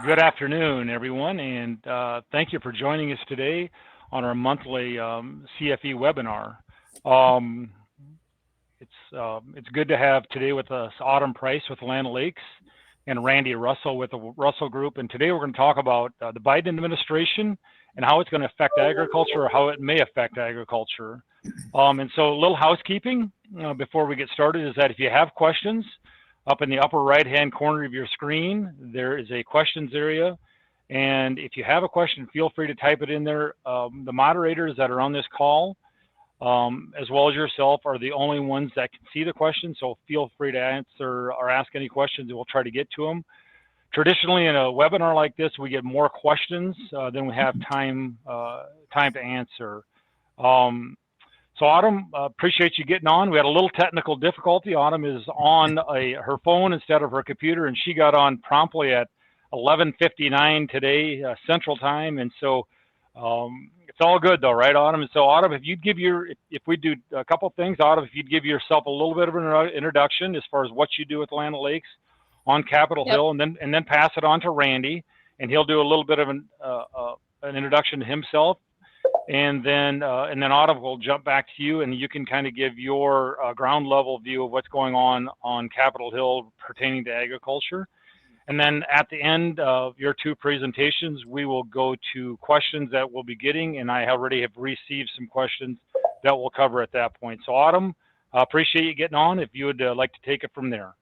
Good afternoon, everyone, and thank you for joining us today on our monthly CFE webinar. Um, it's good to have today with us Autumn Price with Land O'Lakes and Randy Russell with the Russell Group. And today we're going to talk about the Biden administration and how it's going to affect agriculture, or how it may affect agriculture. And so a little housekeeping before we get started is that if you have questions, up in the upper right-hand corner of your screen, there is a questions area. And if you have a question, feel free to type it in there. The moderators that are on this call, as well as yourself, are the only ones that can see the question. So feel free to answer or ask any questions, and we'll try to get to them. Traditionally, in a webinar like this, we get more questions than we have time to answer. So Autumn, appreciate you getting on. We had a little technical difficulty. Autumn is on her phone instead of her computer, and she got on promptly at 11:59 today Central Time, and so it's all good though, right, Autumn? And so Autumn, if you'd give if we do a couple things, Autumn, if you'd give yourself a little bit of an introduction as far as what you do with Land O'Lakes on Capitol Hill, and then pass it on to Randy, and he'll do a little bit of an introduction to himself. And then Autumn will jump back to you, and you can kind of give your ground level view of what's going on Capitol Hill pertaining to agriculture. And then at the end of your two presentations, we will go to questions that we'll be getting, and I already have received some questions that we'll cover at that point. So Autumn, I appreciate you getting on. If you would like to take it from there.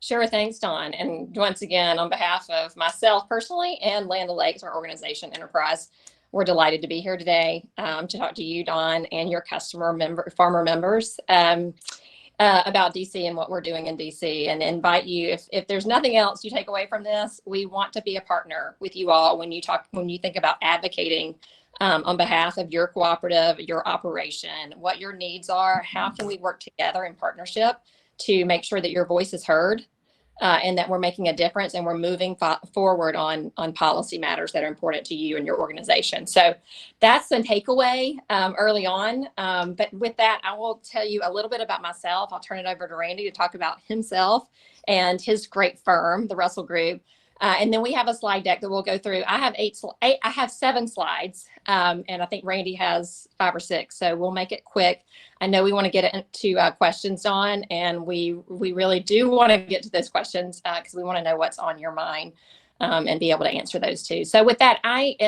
Sure, thanks, Don. And once again, on behalf of myself personally and Land O'Lakes, our organization enterprise, we're delighted to be here today to talk to you, Don, and your farmer members about DC and what we're doing in DC, and invite you, if there's nothing else you take away from this, we want to be a partner with you all when you think about advocating on behalf of your cooperative, your operation, what your needs are, how can we work together in partnership to make sure that your voice is heard. And that we're making a difference, and we're moving forward on policy matters that are important to you and your organization. So that's the takeaway early on. But with that, I will tell you a little bit about myself. I'll turn it over to Randy to talk about himself and his great firm, the Russell Group. And then we have a slide deck that we'll go through. I have 7 slides, and I think Randy has 5 or 6. So we'll make it quick. I know we want to get into questions, Don, and we really do want to get to those questions because we want to know what's on your mind and be able to answer those too. So with that, I've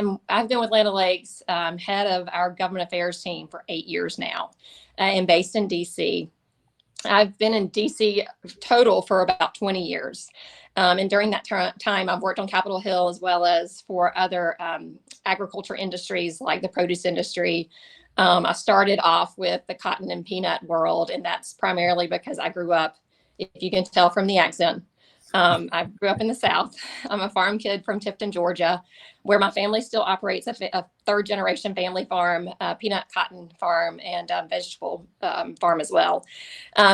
been with Land O'Lakes, head of our government affairs team for 8 years now, and based in DC. I've been in DC total for about 20 years. And during that time, I've worked on Capitol Hill as well as for other agriculture industries like the produce industry. I started off with the cotton and peanut world, and that's primarily because I grew up, if you can tell from the accent, I grew up in the South. I'm a farm kid from Tifton, Georgia, where my family still operates a third-generation family farm, peanut cotton farm, and vegetable farm as well.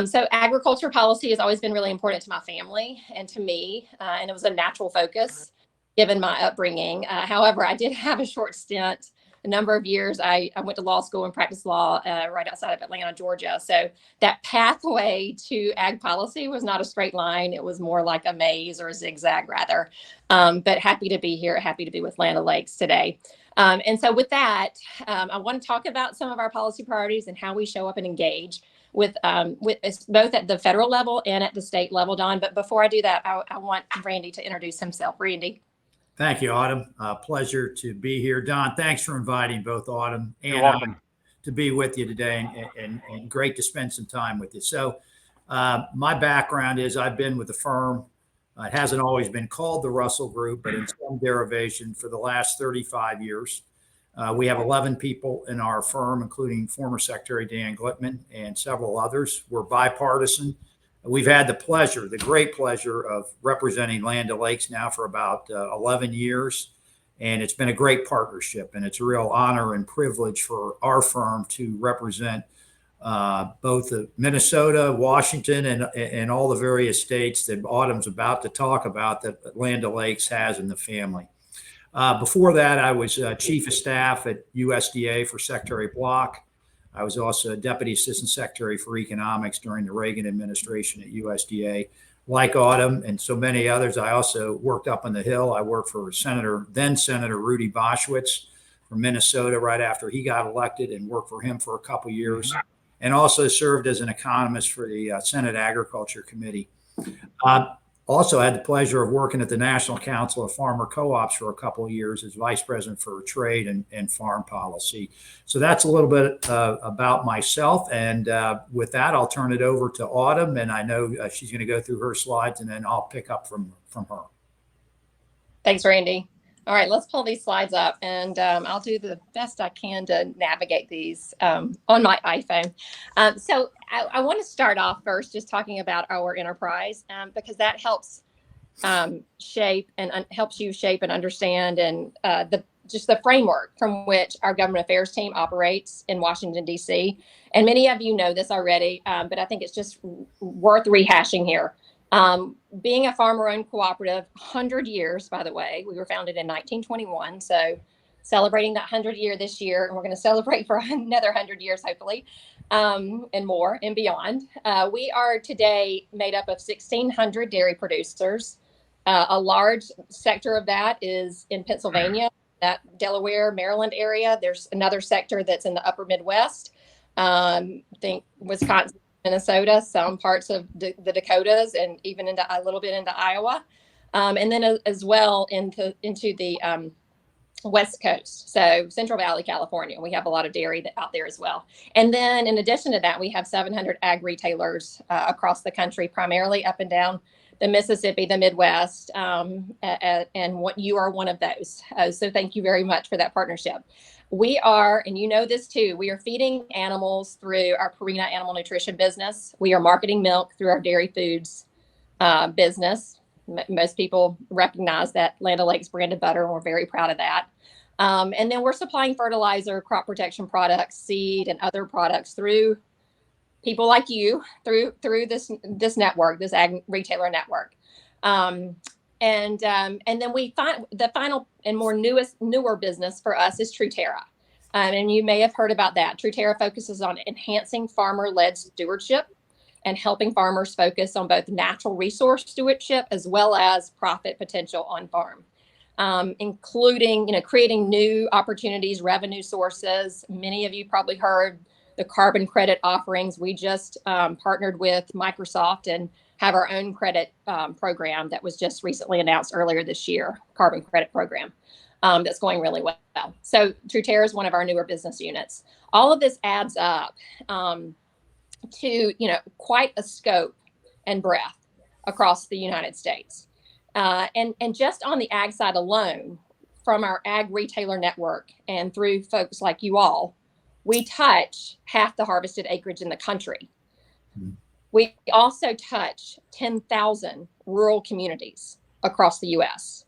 So agriculture policy has always been really important to my family and to me, and it was a natural focus given my upbringing. However, I did have a short stint. A number of years, I went to law school and practiced law right outside of Atlanta, Georgia. So that pathway to ag policy was not a straight line. It was more like a maze, or a zigzag rather. But happy to be here, happy to be with Land O'Lakes today. And so with that, I want to talk about some of our policy priorities and how we show up and engage with both at the federal level and at the state level, Don. But before I do that, I want Randy to introduce himself. Randy. Thank you, Autumn. Pleasure to be here. Don, thanks for inviting both Autumn and I to be with you today, and great to spend some time with you. So my background is I've been with the firm. It hasn't always been called the Russell Group, but in some derivation for the last 35 years. We have 11 people in our firm, including former Secretary Dan Glickman and several others. We're bipartisan. We've had the great pleasure of representing Land O'Lakes now for about 11 years. And it's been a great partnership. And it's a real honor and privilege for our firm to represent both Minnesota, Washington, and all the various states that Autumn's about to talk about that Land O'Lakes has in the family. Before that, I was Chief of Staff at USDA for Secretary Block. I was also Deputy Assistant Secretary for Economics during the Reagan administration at USDA. like Autumn and so many others, I also worked up on the Hill. I worked for then Senator Rudy Boschwitz from Minnesota right after he got elected, and worked for him for a couple years, and also served as an economist for the Senate Agriculture Committee. Also had the pleasure of working at the National Council of Farmer Co-ops for a couple of years as vice president for trade and farm policy. So that's a little bit about myself. And with that, I'll turn it over to Autumn. And I know she's going to go through her slides, and then I'll pick up from her. Thanks, Randy. All right, let's pull these slides up, and I'll do the best I can to navigate these on my iPhone. So I want to start off first just talking about our enterprise, because that helps shape and helps you shape and understand and the framework from which our government affairs team operates in Washington, D.C. And many of you know this already, but I think it's just worth rehashing here. Being a farmer-owned cooperative, 100 years, by the way, we were founded in 1921. So celebrating that 100 year this year, and we're going to celebrate for another 100 years, hopefully, and more and beyond. We are today made up of 1,600 dairy producers. A large sector of that is in Pennsylvania, that Delaware, Maryland area. There's another sector that's in the upper Midwest. Think Wisconsin, Minnesota, some parts of the Dakotas, and even into a little bit into Iowa, and then as well into the West Coast. So Central Valley, California, we have a lot of dairy out there as well. And then in addition to that, we have 700 ag retailers across the country, primarily up and down the Mississippi, the Midwest, and what you are one of those. So thank you very much for that partnership. We are, and you know this too, we are feeding animals through our Purina Animal Nutrition business. We are marketing milk through our dairy foods business. Most people recognize that Land O'Lakes branded butter, and we're very proud of that. And then we're supplying fertilizer, crop protection products, seed, and other products through people like you, through this network, this ag retailer network. And then we find the final and newer business for us is Truterra. And you may have heard about that. Truterra focuses on enhancing farmer-led stewardship and helping farmers focus on both natural resource stewardship as well as profit potential on farm, including creating new opportunities, revenue sources. Many of you probably heard the carbon credit offerings. We just partnered with Microsoft and have our own credit program that was just recently announced earlier this year, carbon credit program, that's going really well. So Truterra is one of our newer business units. All of this adds up to quite a scope and breadth across the United States. And just on the ag side alone, from our ag retailer network and through folks like you all, we touch half the harvested acreage in the country. We also touch 10,000 rural communities across the U.S.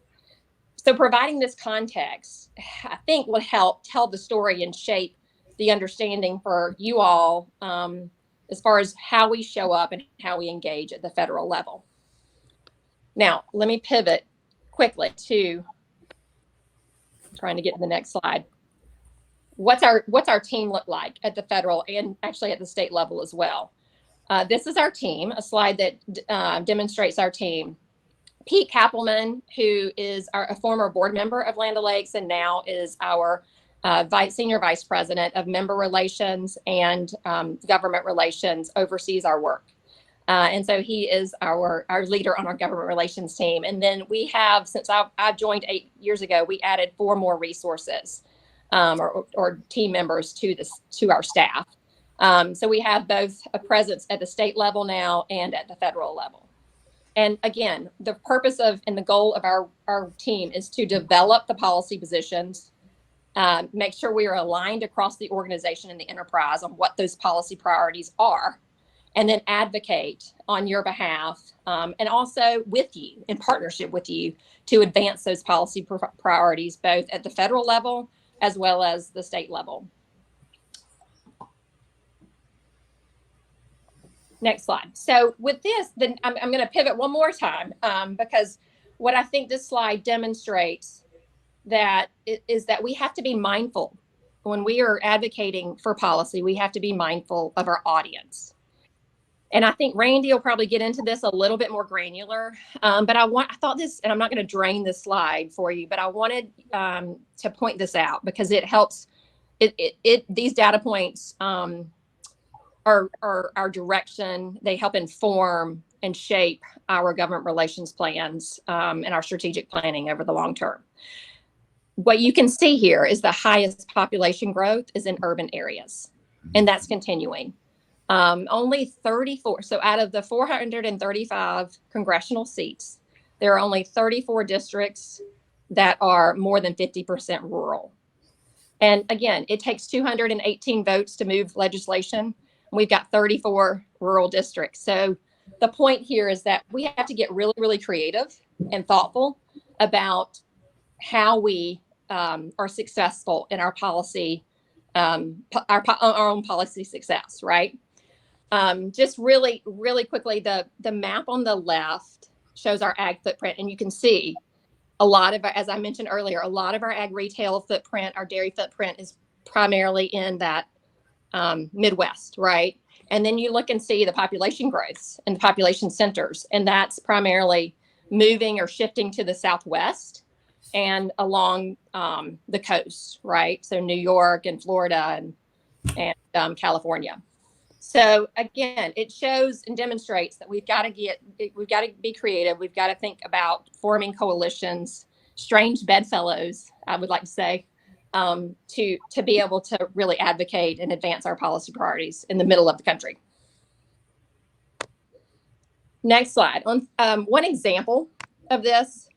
So providing this context, I think, will help tell the story and shape the understanding for you all as far as how we show up and how we engage at the federal level. Now, let me pivot quickly to trying to get to the next slide. What's our team look like at the federal and actually at the state level as well? This is our team, a slide that demonstrates our team. Pete Kappelman, who is a former board member of Land O'Lakes and now is our senior vice president of member relations and government relations, oversees our work. And so he is our leader on our government relations team. And then we have, since I joined 8 years ago, we added 4 more resources or team members to our staff. So we have both a presence at the state level now and at the federal level. And again, the purpose of and the goal of our team is to develop the policy positions, make sure we are aligned across the organization and the enterprise on what those policy priorities are, and then advocate on your behalf and also with you, in partnership with you, to advance those policy priorities both at the federal level as well as the state level. Next slide. So with this, then I'm going to pivot one more time because what I think this slide demonstrates that is that we have to be mindful when we are advocating for policy. We have to be mindful of our audience. And I think Randy will probably get into this a little bit more granular. But I thought this, and I'm not going to drain this slide for you, but I wanted to point this out because it helps. These data points are our direction. They help inform and shape our government relations plans and our strategic planning over the long term. What you can see here is the highest population growth is in urban areas, and that's continuing. Only 34, so out of the 435 congressional seats, there are only 34 districts that are more than 50% rural. And again, it takes 218 votes to move legislation. We've got 34 rural districts. So the point here is that we have to get really, really creative and thoughtful about how we are successful in our policy, our own policy success, right? Just really, really quickly, the map on the left shows our ag footprint, and you can see a lot of, as I mentioned earlier, a lot of our ag retail footprint, our dairy footprint is primarily in that Midwest, right? And then you look and see the population growths and the population centers, and that's primarily moving or shifting to the Southwest and along the coast, right? So New York and Florida and California. So again, it shows and demonstrates that we've got to be creative. We've got to think about forming coalitions, strange bedfellows, I would like to say, to be able to really advocate and advance our policy priorities in the middle of the country. Next slide. One example of this.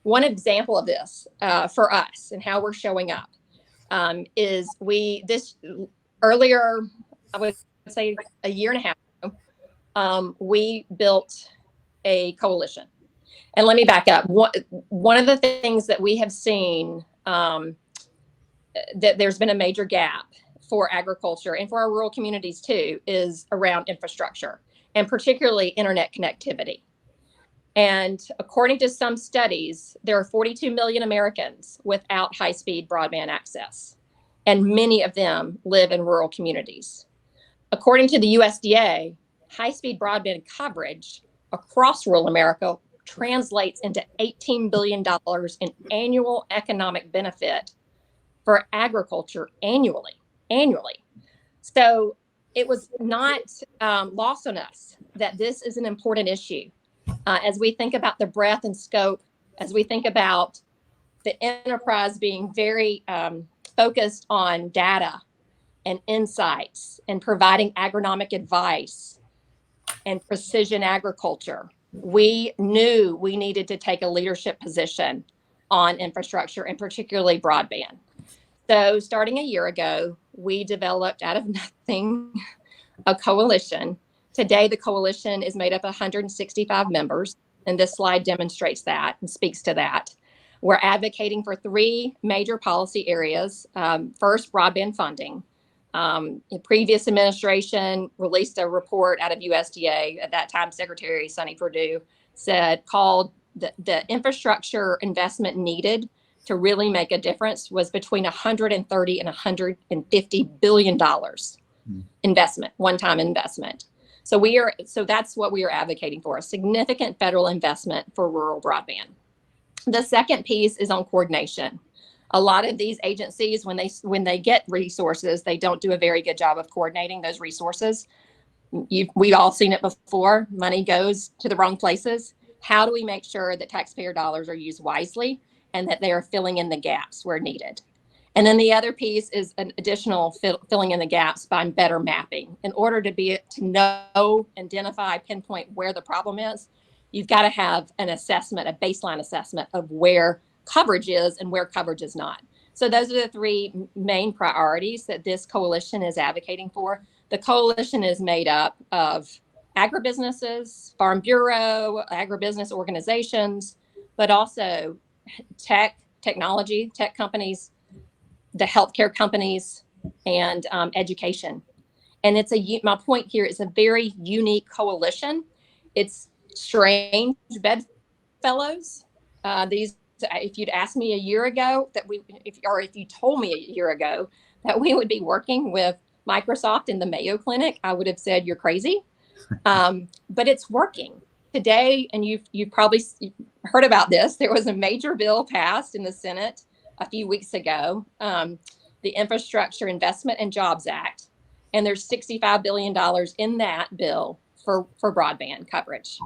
One example of this for us and how we're showing up. Is earlier, I would say a year and a half ago, we built a coalition. And let me back up. One of the things that we have seen that there's been a major gap for agriculture and for our rural communities too is around infrastructure, and particularly internet connectivity. And according to some studies, there are 42 million Americans without high-speed broadband access, and many of them live in rural communities. According to the USDA, high-speed broadband coverage across rural America translates into $18 billion in annual economic benefit for agriculture annually. So it was not lost on us that this is an important issue. As we think about the breadth and scope, as we think about the enterprise being very focused on data and insights and providing agronomic advice and precision agriculture, we knew we needed to take a leadership position on infrastructure and particularly broadband. So starting a year ago, we developed out of nothing a coalition. Today, the coalition is made up of 165 members, and this slide demonstrates that and speaks to that. We're advocating for three major policy areas. First, broadband funding. The previous administration released a report out of USDA. At that time, Secretary Sonny Perdue called the infrastructure investment needed to really make a difference was between $130 and $150 billion investment, one-time investment. So that's what we are advocating for, a significant federal investment for rural broadband. The second piece is on coordination. A lot of these agencies, when they get resources, they don't do a very good job of coordinating those resources. We've all seen it before. Money goes to the wrong places. How do we make sure that taxpayer dollars are used wisely and that they are filling in the gaps where needed? And then the other piece is an additional filling in the gaps by better mapping. In order to know, identify, pinpoint where the problem is, you've got to have an assessment, a baseline assessment of where coverage is and where coverage is not. So those are the three main priorities that this coalition is advocating for. The coalition is made up of agribusinesses, Farm Bureau, agribusiness organizations, but also tech companies, the healthcare companies, and education. And my point here is a very unique coalition. It's strange bedfellows. If you'd asked me a year ago if you told me a year ago that we would be working with Microsoft and the Mayo Clinic, I would have said you're crazy. But it's working today. And you've probably heard about this. There was a major bill passed in the Senate a few weeks ago, the Infrastructure Investment and Jobs Act. And there's $65 billion in that bill for broadband coverage.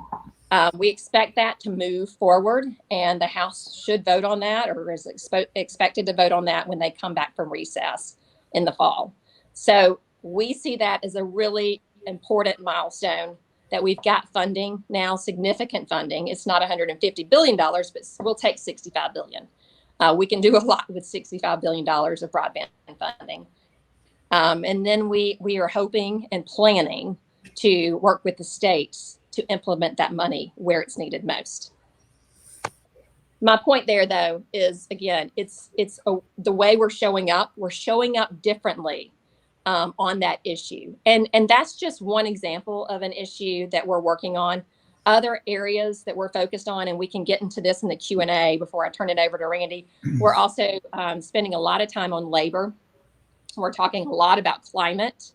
We expect that to move forward, and the House should vote on that, or is expected to vote on that when they come back from recess in the fall. So we see that as a really important milestone, that we've got funding now, significant funding. It's not $150 billion, but we'll take $65 billion. We can do a lot with $65 billion of broadband funding. And then we are hoping and planning to work with the states to implement that money where it's needed most. My point there, though, is, again, the way we're showing up differently on that issue. And that's just one example of an issue that we're working on. Other areas that we're focused on, and we can get into this in the Q&A before I turn it over to Randy, we're also spending a lot of time on labor. We're talking a lot about climate.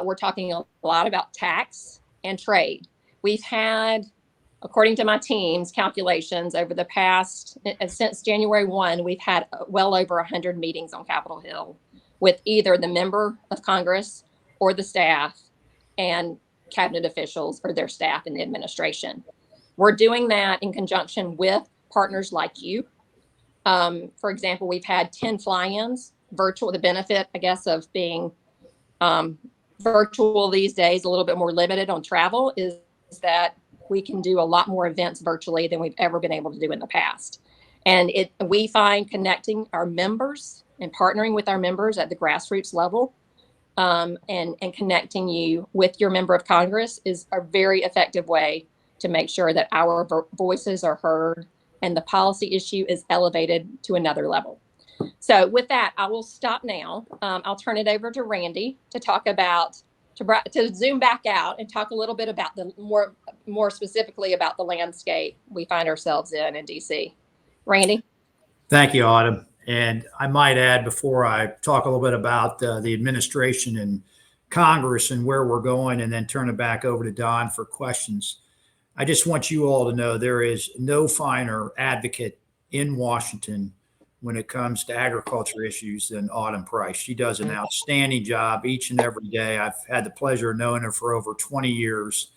We're talking a lot about tax and trade. We've had, according to my team's calculations, over the past, since January 1, we've had well over 100 meetings on Capitol Hill with either the member of Congress or the staff and cabinet officials or their staff in the administration. We're doing that in conjunction with partners like you. For example, we've had 10 fly-ins, virtual. The benefit, I guess, of being virtual these days, a little bit more limited on travel, is that we can do a lot more events virtually than we've ever been able to do in the past. And we find connecting our members and partnering with our members at the grassroots level and connecting you with your member of Congress is a very effective way to make sure that our voices are heard and the policy issue is elevated to another level. So with that, I will stop now. I'll turn it over to Randy to talk about, to zoom back out and talk a little bit about the more specifically about the landscape we find ourselves in DC. Randy. Thank you, Autumn. And I might add, before I talk a little bit about the administration and Congress and where we're going, and then turn it back over to Don for questions, I just want you all to know there is no finer advocate in Washington when it comes to agriculture issues than Autumn Price. She does an outstanding job each and every day. I've had the pleasure of knowing her for over 20 years.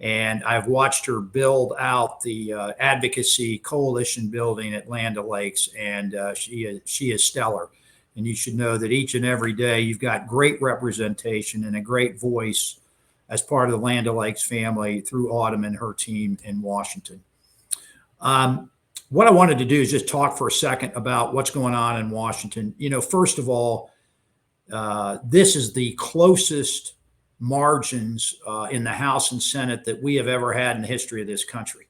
And I've watched her build out the advocacy coalition building at Land O'Lakes, and she is stellar. And you should know that each and every day you've got great representation and a great voice as part of the Land O'Lakes family through Autumn and her team in Washington. What I wanted to do is just talk for a second about what's going on in Washington. You know, first of all, this is the closest margins in the House and Senate that we have ever had in the history of this country.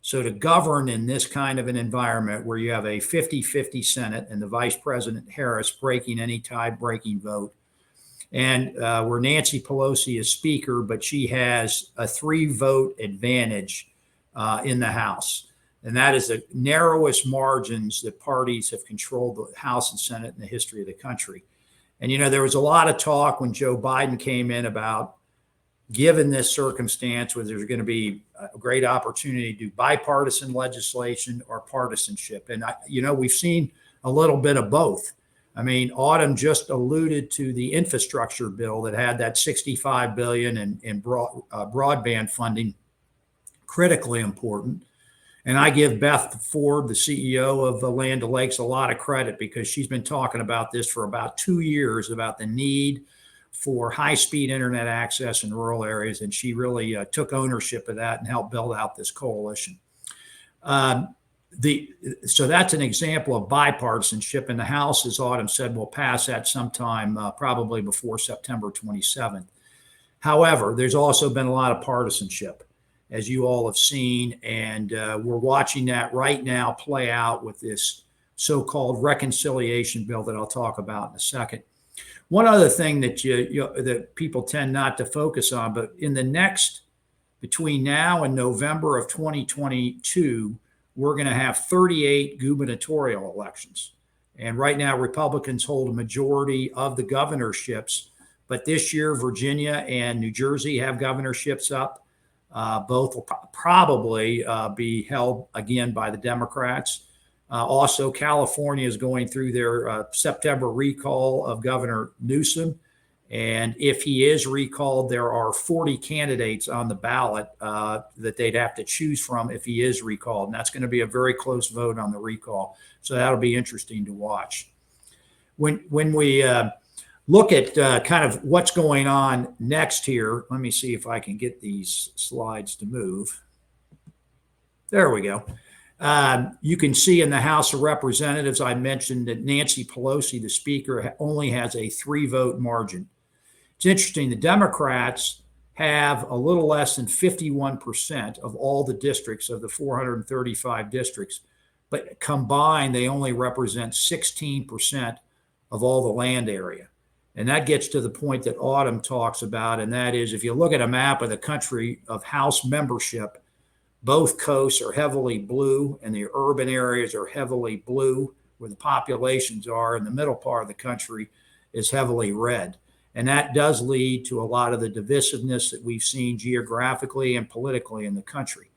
So to govern in this kind of an environment where you have a 50-50 Senate and the Vice President Harris breaking any tie-breaking vote, and where Nancy Pelosi is Speaker, but she has a 3-vote advantage in the House. And that is the narrowest margins that parties have controlled the House and Senate in the history of the country. And, you know, there was a lot of talk when Joe Biden came in about, given this circumstance where there's going to be a great opportunity to do bipartisan legislation or partisanship. And, you know, we've seen a little bit of both. I mean, Autumn just alluded to the infrastructure bill that had that $65 billion in broadband funding, critically important. And I give Beth Ford, the CEO of Land O'Lakes, a lot of credit, because she's been talking about this for about 2 years, about the need for high-speed internet access in rural areas. And she really took ownership of that and helped build out this coalition. So that's an example of bipartisanship. And the House, as Autumn said, will pass that sometime probably before September 27th. However, there's also been a lot of partisanship, as you all have seen, and we're watching that right now play out with this so-called reconciliation bill that I'll talk about in a second. One other thing that that people tend not to focus on, but in the next, between now and November of 2022, we're going to have 38 gubernatorial elections. And right now, Republicans hold a majority of the governorships, But this year, Virginia and New Jersey have governorships up. Both will probably be held again by the Democrats. Also, California is going through their September recall of Governor Newsom. And if he is recalled, there are 40 candidates on the ballot that they'd have to choose from if he is recalled. And that's going to be a very close vote on the recall. So that'll be interesting to watch. When we look at kind of what's going on next here, let me see if I can get these slides to move. There we go. You can see in the House of Representatives, I mentioned that Nancy Pelosi, the Speaker, only has a 3-vote margin. It's interesting. The Democrats have a little less than 51% of all the districts of the 435 districts, but combined, they only represent 16% of all the land area. And that gets to the point that Autumn talks about, and that is if you look at a map of the country of House membership, both coasts are heavily blue and the urban areas are heavily blue where the populations are, and the middle part of the country is heavily red. And that does lead to a lot of the divisiveness that we've seen geographically and politically in the country.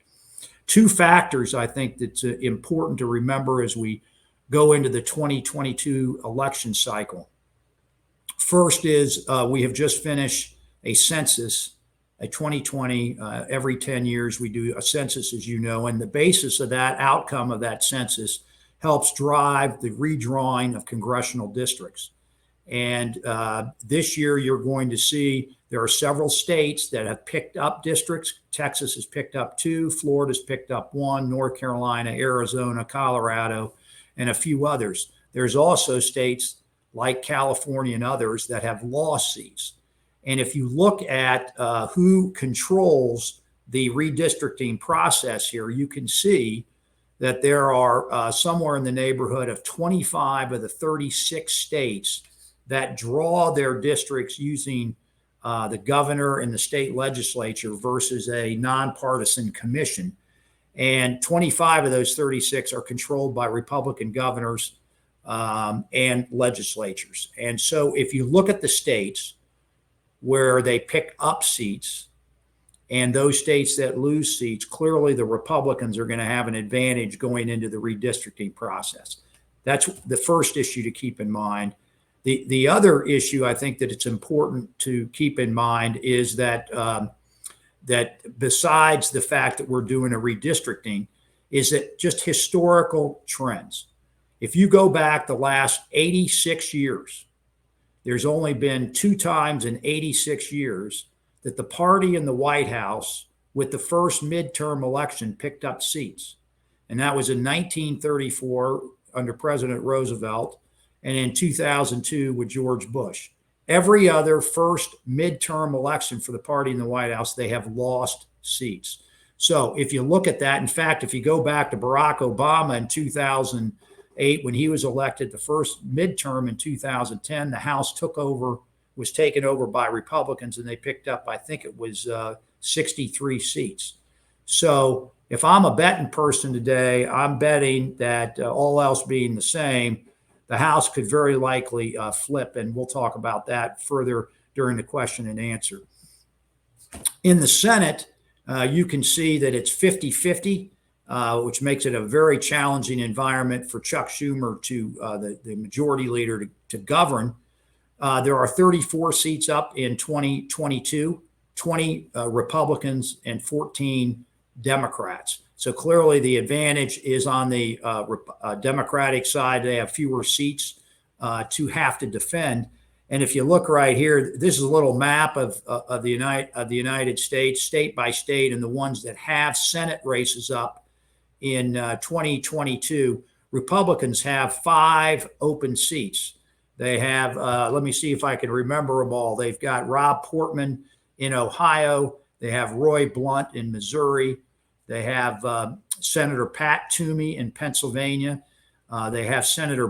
2 factors I think that's important to remember as we go into the 2022 election cycle. First is we have just finished a census, a 2020. Every 10 years we do a census, as you know, and the basis of that outcome of that census helps drive the redrawing of congressional districts. And this year, you're going to see there are several states that have picked up districts. Texas has picked up 2, Florida's picked up 1, North Carolina, Arizona, Colorado, and a few others. There's also states like California and others that have lost seats. And if you look at who controls the redistricting process here, you can see that there are somewhere in the neighborhood of 25 of the 36 states that draw their districts using the governor and the state legislature versus a nonpartisan commission. And 25 of those 36 are controlled by Republican governors and legislatures. And so if you look at the states where they pick up seats and those states that lose seats, clearly the Republicans are going to have an advantage going into the redistricting process. That's the first issue to keep in mind. The other issue I think that it's important to keep in mind is that that besides the fact that we're doing a redistricting, is that just historical trends. If you go back the last 86 years, there's only been 2 times in 86 years that the party in the White House with the first midterm election picked up seats. And that was in 1934 under President Roosevelt, and in 2002 with George Bush. Every other first midterm election for the party in the White House, they have lost seats. So if you look at that, in fact, if you go back to Barack Obama in 2008, when he was elected the first midterm in 2010, the House was taken over by Republicans, and they picked up, I think it was 63 seats. So if I'm a betting person today, I'm betting that all else being the same, the House could very likely flip, and we'll talk about that further during the question and answer. In the Senate, you can see that it's 50-50, which makes it a very challenging environment for Chuck Schumer, the majority leader, to govern. There are 34 seats up in 2022, 20 Republicans and 14 Democrats. So clearly the advantage is on the Democratic side. They have fewer seats to have to defend. And if you look right here, this is a little map of the United States, state by state, and the ones that have Senate races up in 2022. Republicans have 5 open seats. They have, let me see if I can remember them all. They've got Rob Portman in Ohio. They have Roy Blunt in Missouri. They have Senator Pat Toomey in Pennsylvania. They have Senator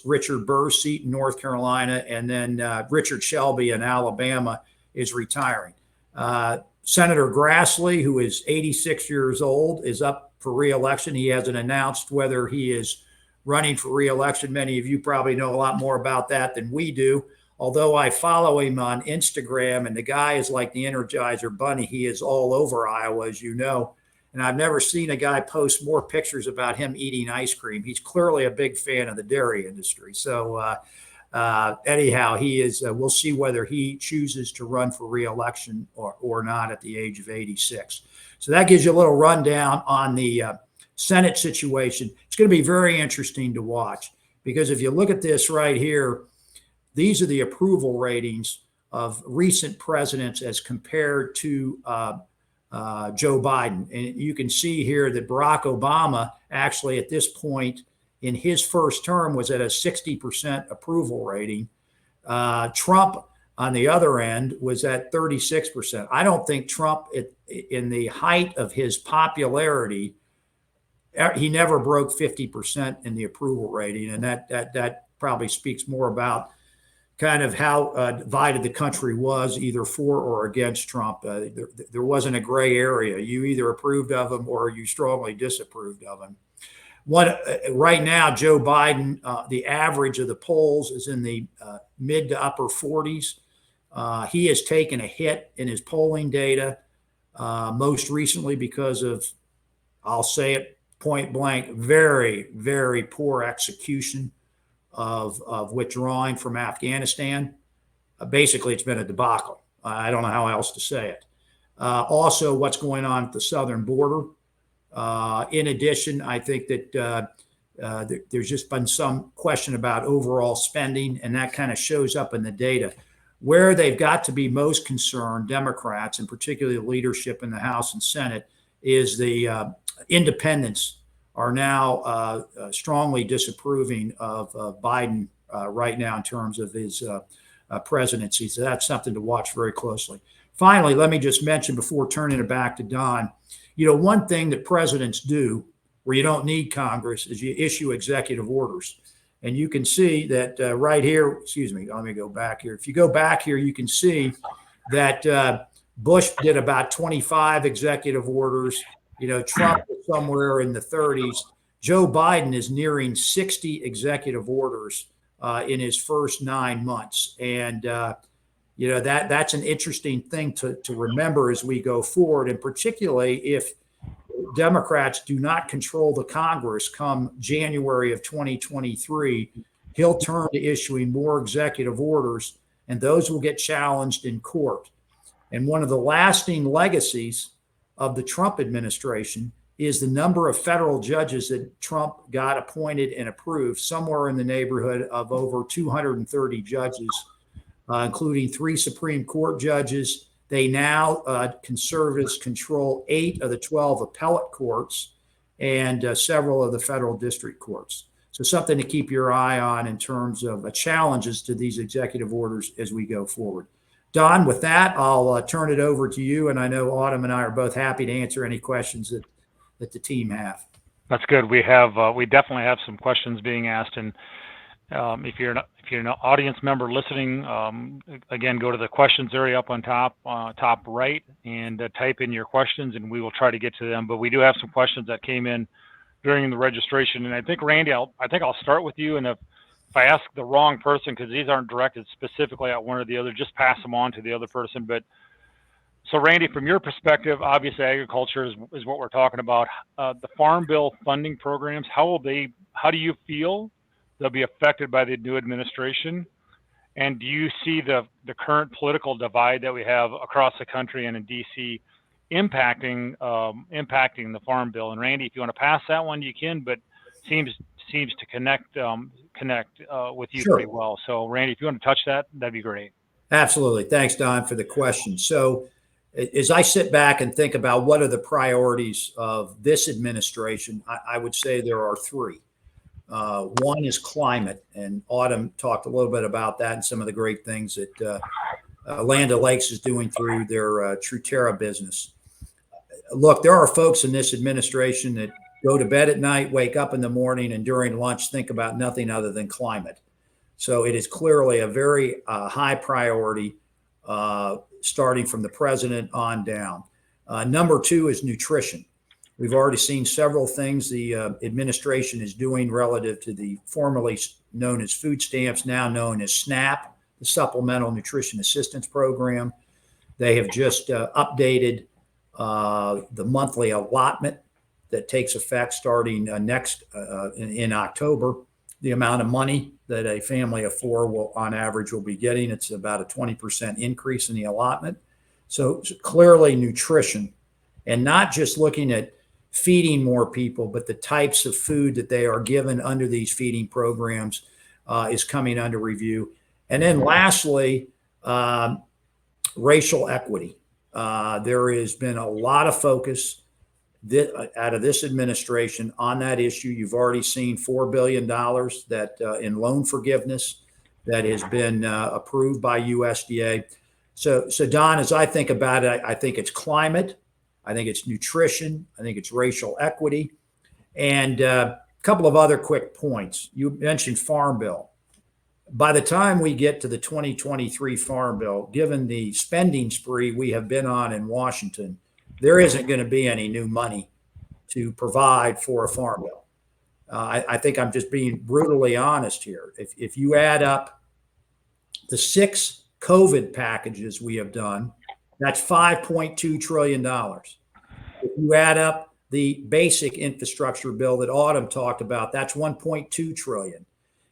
Richard Burr's seat in North Carolina. And then Richard Shelby in Alabama is retiring. Senator Grassley, who is 86 years old, is up for re-election. He hasn't announced whether he is running for re-election. Many of you probably know a lot more about that than we do. although I follow him on Instagram, and the guy is like the Energizer Bunny. He is all over Iowa, as you know. And I've never seen a guy post more pictures about him eating ice cream. He's clearly a big fan of the dairy industry. So anyhow, he is. We'll see whether he chooses to run for re-election or not at the age of 86. So that gives you a little rundown on the Senate situation. It's going to be very interesting to watch, because if you look at this right here, these are the approval ratings of recent presidents as compared to Joe Biden. And you can see here that Barack Obama actually at this point in his first term was at a 60% approval rating. Trump on the other end was at 36%. I don't think Trump in the height of his popularity, he never broke 50% in the approval rating. And that probably speaks more about kind of how divided the country was either for or against Trump. There wasn't a gray area. You either approved of him or you strongly disapproved of him. Right now, Joe Biden, the average of the polls is in the mid to upper 40s. He has taken a hit in his polling data, most recently because of, I'll say it point blank, very, very poor execution of withdrawing from Afghanistan. Basically, it's been a debacle. I don't know how else to say it. Also, what's going on at the southern border. In addition, I think that there's just been some question about overall spending, and that kind of shows up in the data. Where they've got to be most concerned, Democrats, and particularly the leadership in the House and Senate, is the independents are now strongly disapproving of Biden right now in terms of his presidency. So that's something to watch very closely. Finally, let me just mention before turning it back to Don, one thing that presidents do where you don't need Congress is you issue executive orders. And you can see that right here, excuse me, let me go back here. If you go back here, you can see that Bush did about 25 executive orders. Trump was somewhere in the 30s. Joe Biden is nearing 60 executive orders in his first 9 months. And, that's an interesting thing to remember as we go forward. And particularly if Democrats do not control the Congress come January of 2023, he'll turn to issuing more executive orders, and those will get challenged in court. And one of the lasting legacies of the Trump administration is the number of federal judges that Trump got appointed and approved, somewhere in the neighborhood of over 230 judges, including 3 Supreme Court judges. They now, conservatives control 8 of the 12 appellate courts and several of the federal district courts. So something to keep your eye on in terms of challenges to these executive orders as we go forward. Don, with that, I'll turn it over to you. And I know Autumn and I are both happy to answer any questions that the team have. That's good. We definitely have some questions being asked. And if you're an audience member listening, again, go to the questions area up on top right, and type in your questions, and we will try to get to them. But we do have some questions that came in during the registration. And I think, Randy, I'll start with you. And if I ask the wrong person, because these aren't directed specifically at one or the other, just pass them on to the other person. But so, Randy, from your perspective, obviously agriculture is what we're talking about. The Farm Bill funding programs, how do you feel they'll be affected by the new administration? And do you see the current political divide that we have across the country and in DC impacting the Farm Bill? And Randy, if you want to pass that one, you can, but seems to connect with you Sure. pretty well. So Randy, if you want to touch that, that'd be great. Absolutely. Thanks, Don, for the question. So as I sit back and think about what are the priorities of this administration, I would say there are 3. One is climate, and Autumn talked a little bit about that and some of the great things that Land O'Lakes is doing through their Truterra business. Look, there are folks in this administration that go to bed at night, wake up in the morning, and during lunch think about nothing other than climate. So it is clearly a very high priority, starting from the president on down. Number 2 is nutrition. We've already seen several things the administration is doing relative to the formerly known as food stamps, now known as SNAP, the Supplemental Nutrition Assistance Program. They have just updated the monthly allotment that takes effect starting in October. The amount of money that a family of four will, on average, will be getting. It's about a 20% increase in the allotment. So clearly nutrition, and not just looking at feeding more people, but the types of food that they are given under these feeding programs is coming under review. And then lastly, racial equity. There has been a lot of focus out of this administration on that issue. You've already seen $4 billion that in loan forgiveness that has been approved by USDA. So Don, as I think about it, I think it's climate, I think it's nutrition, I think it's racial equity, and a couple of other quick points. You mentioned Farm Bill. By the time we get to the 2023 Farm Bill, given the spending spree we have been on in Washington, there isn't going to be any new money to provide for a Farm Bill. I think I'm just being brutally honest here. If you add up the 6 COVID packages we have done, that's $5.2 trillion. If you add up the basic infrastructure bill that Autumn talked about, that's $1.2 trillion.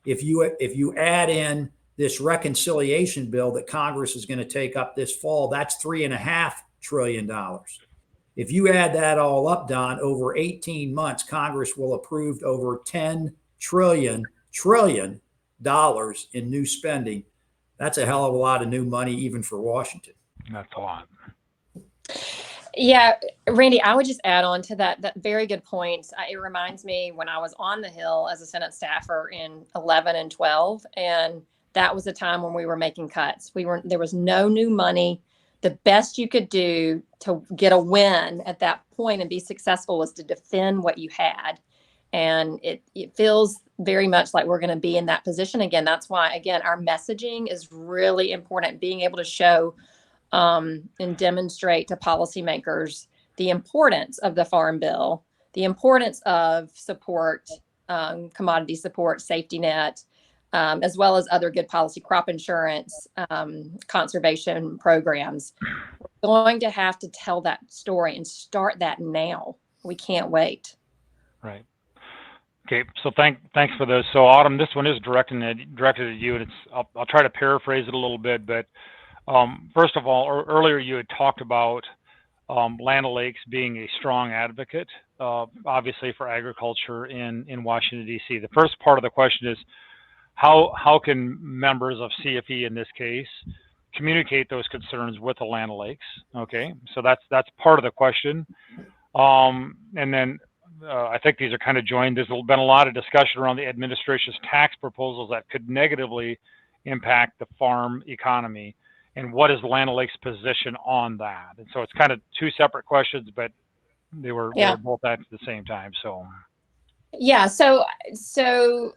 If you add in this reconciliation bill that Congress is going to take up this fall, that's $3.5 trillion. If you add that all up, Don, over 18 months, Congress will approve over $10 trillion in new spending. That's a hell of a lot of new money, even for Washington. That's a lot. Yeah, Randy, I would just add on to that very good point. It reminds me when I was on the Hill as a Senate staffer in 11 and 12, and that was a time when we were making cuts. There was no new money. The best you could do to get a win at that point and be successful was to defend what you had. And it feels very much like we're going to be in that position again. That's why, again, our messaging is really important. Being able to show and demonstrate to policymakers the importance of the Farm Bill, the importance of support, commodity support, safety net, as well as other good policy, crop insurance, conservation programs. We're going to have to tell that story and start that now. We can't wait. Right. Okay, so thanks for those. So Autumn, this one is directed at you, and I'll try to paraphrase it a little bit. But first of all, earlier you had talked about Land O'Lakes being a strong advocate, obviously for agriculture in Washington D.C. The first part of the question is how can members of CFE in this case communicate those concerns with the Land O'Lakes? Okay, so that's part of the question, and then. I think these are kind of joined. There's been a lot of discussion around the administration's tax proposals that could negatively impact the farm economy. And what is Land O'Lakes' position on that? And so it's kind of two separate questions, but they were both at the same time. So. Yeah. So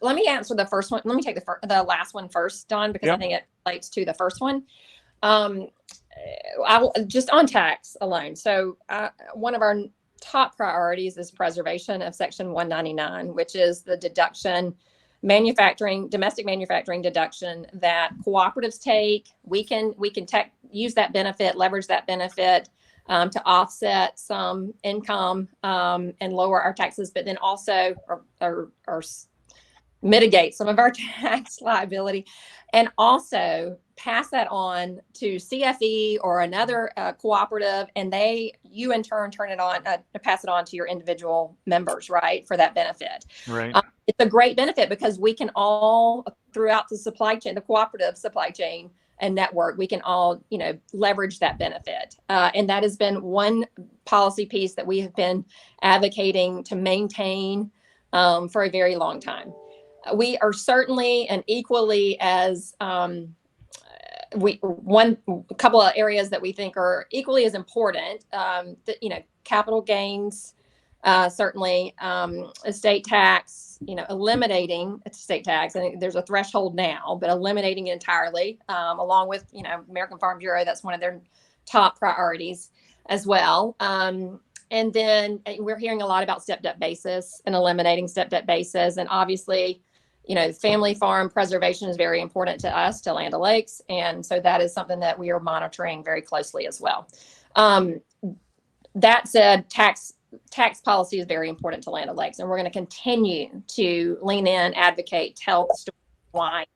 let me answer the first one. Let me take the last one first, Don, because I think it relates to the first one. I will just on tax alone. So one of our top priorities is preservation of Section 199, which is the deduction, domestic manufacturing deduction that cooperatives take. We can use that benefit, leverage that benefit to offset some income and lower our taxes, but then also or mitigate some of our tax liability, and also pass that on to CFE or another cooperative, and you in turn pass it on to your individual members, right, for that benefit. Right. It's a great benefit because we can all, throughout the supply chain, the cooperative supply chain and network, we can all, leverage that benefit. And that has been one policy piece that we have been advocating to maintain for a very long time. We are certainly and equally as a couple of areas that we think are equally as important. Capital gains, certainly estate tax. Eliminating estate tax. I think there's a threshold now, but eliminating it entirely, along with American Farm Bureau. That's one of their top priorities as well. And then we're hearing a lot about stepped up basis and eliminating stepped up basis, and obviously. family farm preservation is very important to us, to Land O'Lakes. And so that is something that we are monitoring very closely as well. That said, tax policy is very important to Land O'Lakes, and we're going to continue to lean in, advocate, tell the story why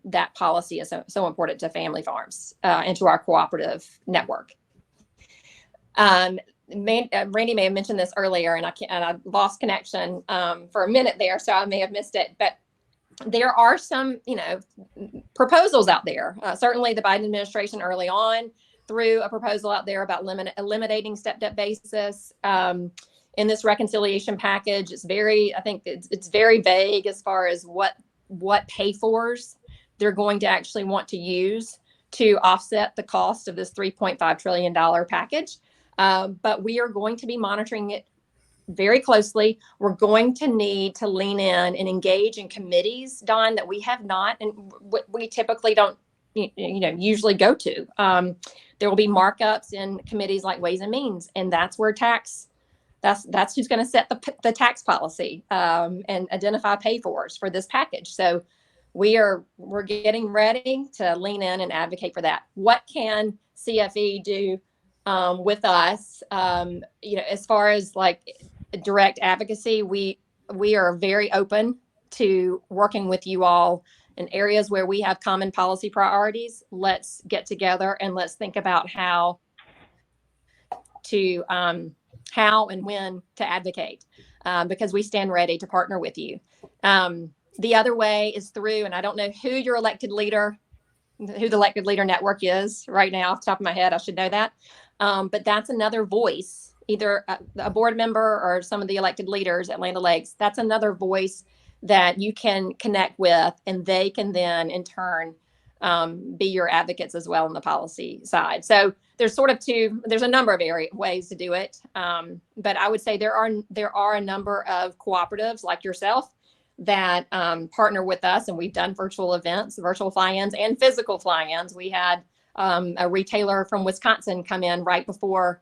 that policy is so important to family farms and to our cooperative network. Randy may have mentioned this earlier, and I lost connection for a minute there, so I may have missed it. But there are some, proposals out there. Certainly, the Biden administration early on threw a proposal out there about eliminating stepped-up basis in this reconciliation package. I think it's very vague as far as what pay-fors they're going to actually want to use to offset the cost of this $3.5 trillion package. But we are going to be monitoring it very closely. We're going to need to lean in and engage in committees, Don, that we have not, and we typically don't, usually go to. There will be markups in committees like Ways and Means, and that's where that's who's going to set the tax policy and identify pay-fors for this package. So we're getting ready to lean in and advocate for that. What can CFE do with us? As far as like direct advocacy, we are very open to working with you all in areas where we have common policy priorities. Let's get together and let's think about how and when to advocate, because we stand ready to partner with you. The other way is through, and I don't know who the elected leader network is right now off the top of my head. I should know that. But that's another voice, either a board member or some of the elected leaders at Land O'Lakes. That's another voice that you can connect with, and they can then in turn be your advocates as well on the policy side. So there's a number of ways to do it. But I would say there are a number of cooperatives like yourself that partner with us, and we've done virtual events, virtual fly-ins and physical fly-ins. We had a retailer from Wisconsin come in right before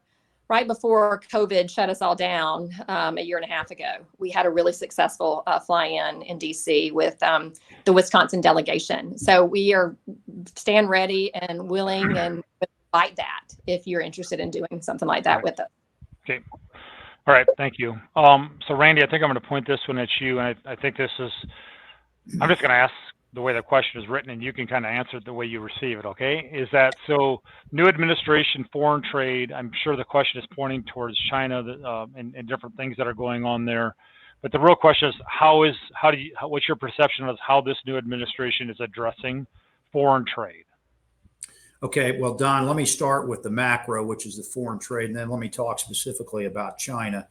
COVID shut us all down a year and a half ago. We had a really successful fly-in in DC with the Wisconsin delegation. So we stand ready and willing and fight that if you're interested in doing something like that with us. Okay. All right. Thank you. So Randy, I think I'm going to point this one at you. And I think I'm just going to ask the way the question is written, and you can kind of answer it the way you receive it. Okay. Is that so? New administration, foreign trade. I'm sure the question is pointing towards China and different things that are going on there. But the real question is, what's your perception of how this new administration is addressing foreign trade? Okay, well, Don, let me start with the macro, which is the foreign trade, and then let me talk specifically about China.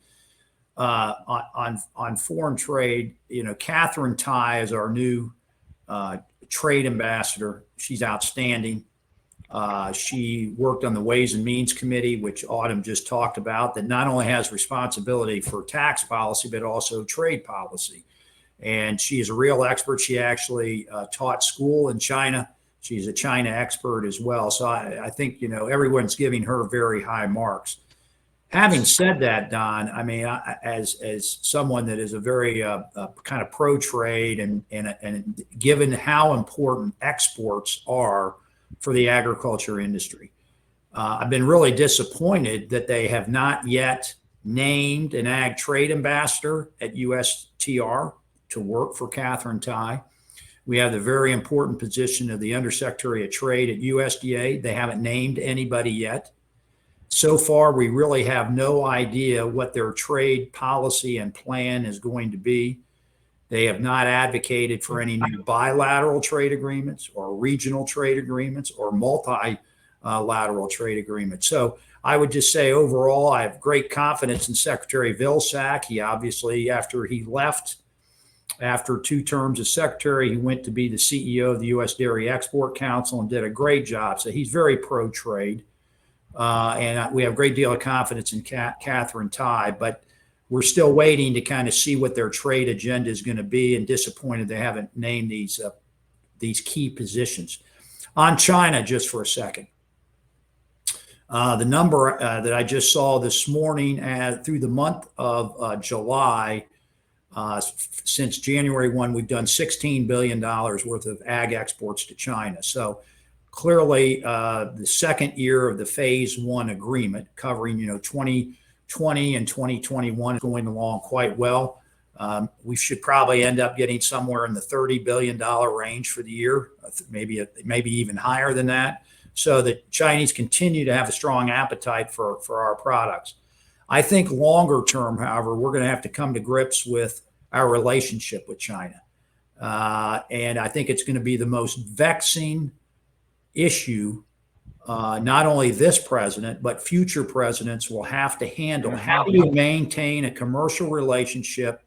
On foreign trade, Catherine Tai is our new trade ambassador. She's outstanding. She worked on the Ways and Means Committee, which Autumn just talked about, that not only has responsibility for tax policy, but also trade policy. And she is a real expert. She actually taught school in China. She's a China expert as well. So I think, everyone's giving her very high marks. Having said that, Don, I mean, as someone that is a very kind of pro-trade and given how important exports are for the agriculture industry, I've been really disappointed that they have not yet named an ag trade ambassador at USTR to work for Catherine Tai. We have the very important position of the Undersecretary of Trade at USDA. They haven't named anybody yet. So far, we really have no idea what their trade policy and plan is going to be. They have not advocated for any new bilateral trade agreements or regional trade agreements or multilateral trade agreements. So I would just say overall, I have great confidence in Secretary Vilsack. He obviously, after he left, after 2 terms as secretary, he went to be the CEO of the U.S. Dairy Export Council and did a great job. So he's very pro-trade. And we have a great deal of confidence in Catherine Tai, but we're still waiting to kind of see what their trade agenda is going to be, and disappointed they haven't named these key positions. On China, just for a second. The number that I just saw this morning through the month of July, Since January 1, we've done $16 billion worth of ag exports to China. So clearly, the second year of the phase one agreement covering, 2020 and 2021 is going along quite well. We should probably end up getting somewhere in the $30 billion range for the year, maybe even higher than that. So the Chinese continue to have a strong appetite for our products. I think longer term, however, we're going to have to come to grips with our relationship with China. And I think it's going to be the most vexing issue, not only this president, but future presidents will have to handle. How do you maintain a commercial relationship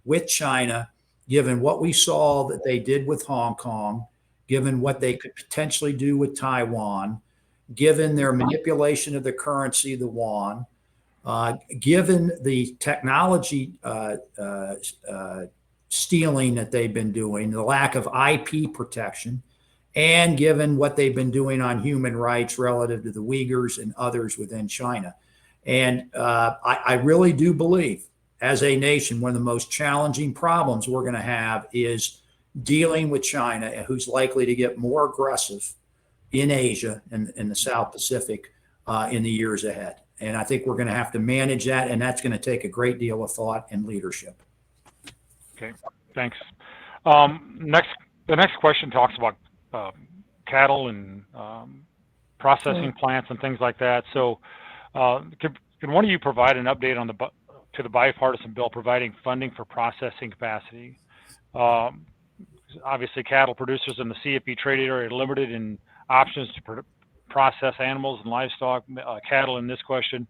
with China, given what we saw that they did with Hong Kong, given what they could potentially do with Taiwan, given their manipulation of the currency, the yuan, given the technology stealing that they've been doing, the lack of IP protection, and given what they've been doing on human rights relative to the Uyghurs and others within China. And I really do believe, as a nation, one of the most challenging problems we're going to have is dealing with China, who's likely to get more aggressive in Asia and in the South Pacific in the years ahead. And I think we're going to have to manage that, and that's going to take a great deal of thought and leadership. Okay, thanks. The next question talks about cattle and processing plants and things like that. So could one of you provide an update on to the bipartisan bill providing funding for processing capacity? Obviously, cattle producers in the CFP trade area are limited in options to process animals and livestock, cattle in this question.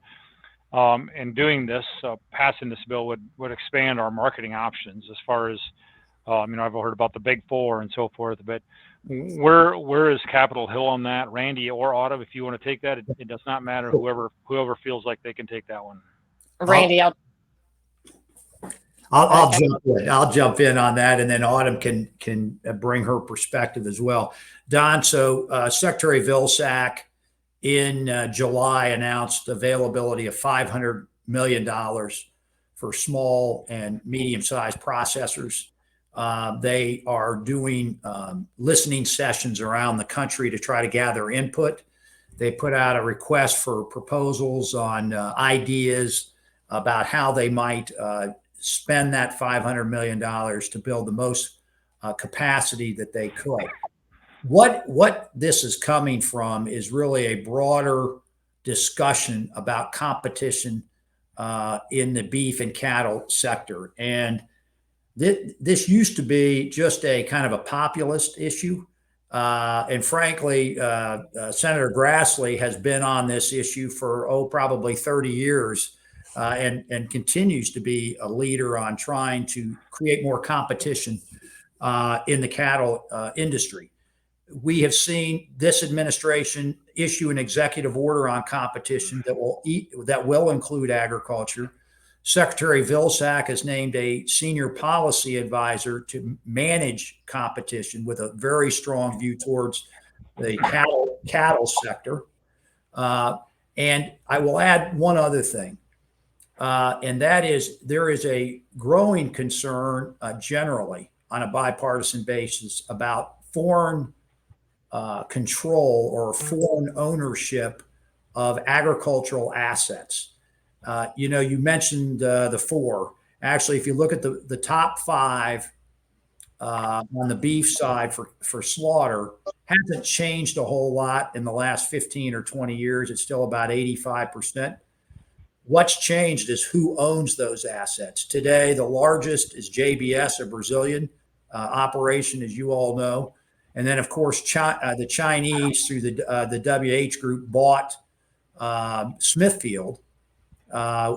And doing this, passing this bill would expand our marketing options as far as, I've heard about the big four and so forth, but where is Capitol Hill on that? Randy or Autumn, if you want to take that, it does not matter. Whoever feels like they can take that one. Randy, I'll jump in. I'll jump in on that, and then Autumn can bring her perspective as well. Don, so Secretary Vilsack in July announced availability of $500 million for small and medium-sized processors. They are doing listening sessions around the country to try to gather input. They put out a request for proposals on ideas about how they might spend that $500 million to build the most capacity that they could. What this is coming from is really a broader discussion about competition in the beef and cattle sector. And this used to be just a kind of a populist issue. And frankly, Senator Grassley has been on this issue for, probably 30 years and continues to be a leader on trying to create more competition in the cattle industry. We have seen this administration issue an executive order on competition that will include agriculture. Secretary Vilsack has named a senior policy advisor to manage competition with a very strong view towards the cattle sector. And I will add one other thing, and that is there is a growing concern generally on a bipartisan basis about foreign control or foreign ownership of agricultural assets. You mentioned the four. Actually, if you look at the top five on the beef side for slaughter, hasn't changed a whole lot in the last 15 or 20 years. It's still about 85%. What's changed is who owns those assets. Today, the largest is JBS, a Brazilian operation, as you all know. And then, of course, the Chinese through the WH Group bought Smithfield.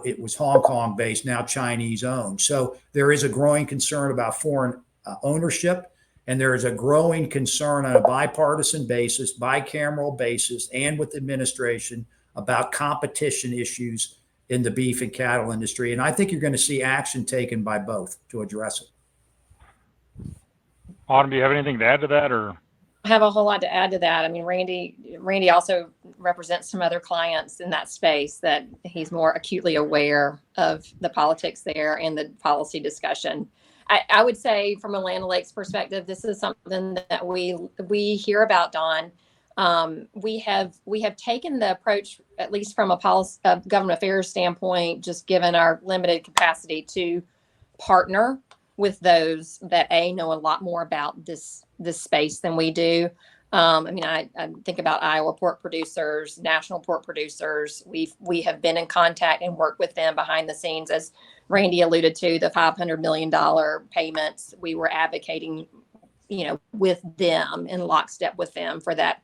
It was Hong Kong based, now Chinese owned. So there is a growing concern about foreign ownership, and there is a growing concern on a bipartisan basis, bicameral basis, and with the administration about competition issues in the beef and cattle industry. And I think you're going to see action taken by both to address it. Autumn, do you have anything to add to that, or? have a whole lot to add to that. I mean, Randy also represents some other clients in that space that he's more acutely aware of the politics there and the policy discussion. I would say from a Land O'Lakes perspective, this is something that we hear about, Don. We have taken the approach, at least from a policy, government affairs standpoint, just given our limited capacity, to partner with those that know a lot more about this space than we do. I mean, I think about Iowa pork producers, national pork producers. We have been in contact and worked with them behind the scenes, as Randy alluded to, the $500 million payments. We were advocating, with them, in lockstep with them, for that